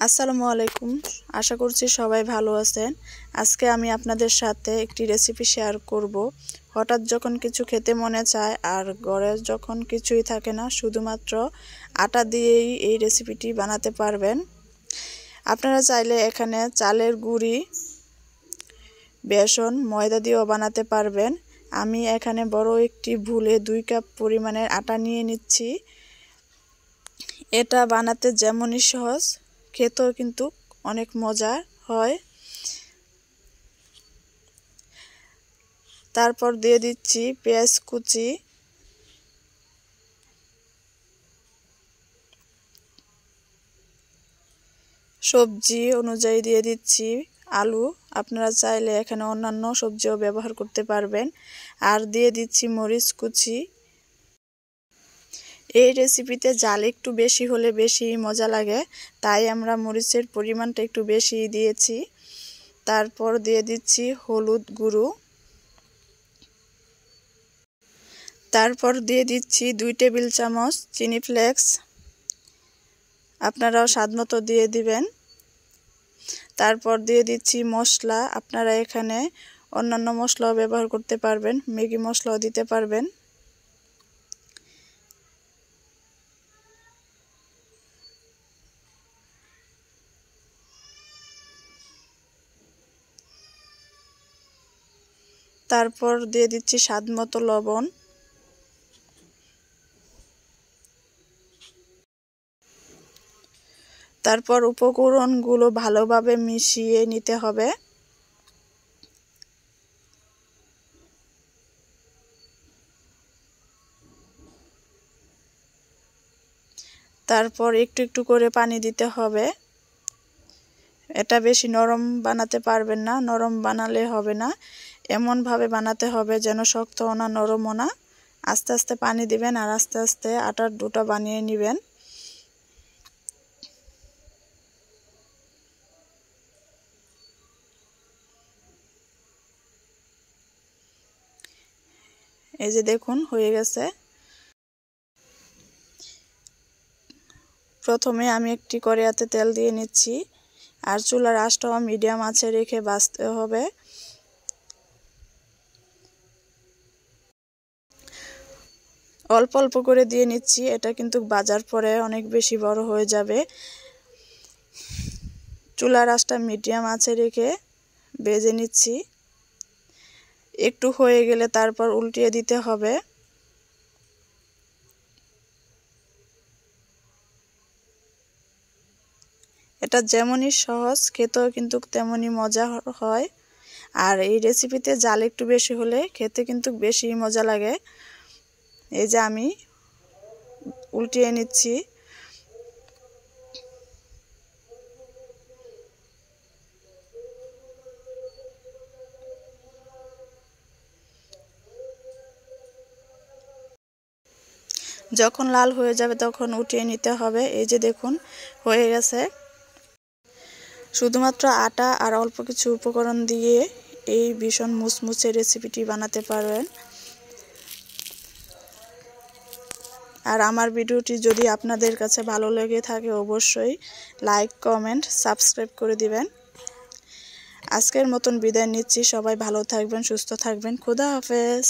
আসসালামু আলাইকুম। আশা করছি সবাই ভালো আছেন। আজকে আমি আপনাদের সাথে একটি রেসিপি শেয়ার করব। হঠাৎ যখন কিছু খেতে মনে চায় আর ঘরে যখন কিছুই থাকে না, শুধুমাত্র আটা দিয়েই এই রেসিপিটি বানাতে পারবেন। আপনারা চাইলে এখানে চালের গুঁড়ি, বেসন, ময়দা দিয়েও বানাতে পারবেন। আমি এখানে বড় একটি ভুলে 2 কাপ পরিমাণের আটা নিয়ে নিচ্ছি। এটা বানাতে যেমনই সহজ, খেতেও কিন্তু অনেক মজার হয়। তারপর দিয়ে দিচ্ছি পেঁয়াজ কুচি, সবজি অনুযায়ী দিয়ে দিচ্ছি আলু। আপনারা চাইলে এখানে অন্যান্য সবজিও ব্যবহার করতে পারবেন। আর দিয়ে দিচ্ছি মরিচ কুচি। এই রেসিপিতে ঝাল একটু বেশি হলে বেশি মজা লাগে, তাই আমরা মরিচের পরিমাণটা একটু বেশি দিয়েছি। তারপর দিয়ে দিচ্ছি হলুদ গুঁড়ো। তারপর দিয়ে দিচ্ছি 2 টেবিল চামচ চিনি ফ্লেক্স। আপনারাও স্বাদমতো দিয়ে দিবেন। তারপর দিয়ে দিচ্ছি মশলা। আপনারা এখানে অন্যান্য মশলাও ব্যবহার করতে পারবেন, ম্যাগি মশলাও দিতে পারবেন। তারপর দিয়ে দিচ্ছি স্বাদমতো লবণ। তারপর উপকরণগুলো ভালোভাবে মিশিয়ে নিতে হবে। তারপর একটু একটু করে পানি দিতে হবে। এটা বেশি নরম বানাতে পারবেন না, নরম বানালে হবে না। এমনভাবে বানাতে হবে যেন শক্তও না নরমও না। আস্তে আস্তে পানি দিবেন আর আস্তে আস্তে আটার ডোটা বানিয়ে নেবেন। এই যে দেখুন হয়ে গেছে। প্রথমে আমি একটি কড়াইতে তেল দিয়ে নিচ্ছি আর চুলার আঁচটাও মিডিয়াম আঁচে রেখে ভাজতে হবে। অল্প অল্প করে দিয়ে নিচ্ছি, এটা কিন্তু ভাজার পরে অনেক বেশি বড় হয়ে যাবে। চুলার আঁচটা মিডিয়াম আঁচে রেখে ভেজে নিচ্ছি। একটু হয়ে গেলে তারপর উল্টিয়ে দিতে হবে। এটা যেমনই সহজ, খেতেও কিন্তু তেমনই মজা হয়। আর এই রেসিপিতে ঝাল একটু বেশি হলে খেতে কিন্তু বেশি মজা লাগে। এই যে আমি উল্টিয়ে নিচ্ছি। যখন লাল হয়ে যাবে তখন উঠিয়ে নিতে হবে। এই যে দেখুন হয়ে গেছে। শুধুমাত্র আটা আর অল্প কিছু উপকরণ দিয়ে এই ভীষণ মুচমুচে রেসিপিটি বানাতে পারবেন। আর আমার ভিডিওটি যদি আপনাদের কাছে ভালো লেগে থাকে অবশ্যই লাইক, কমেন্ট, সাবস্ক্রাইব করে দিবেন। আজকের মতন বিদায় নিচ্ছি। সবাই ভালো থাকবেন, সুস্থ থাকবেন। খোদা হাফেজ।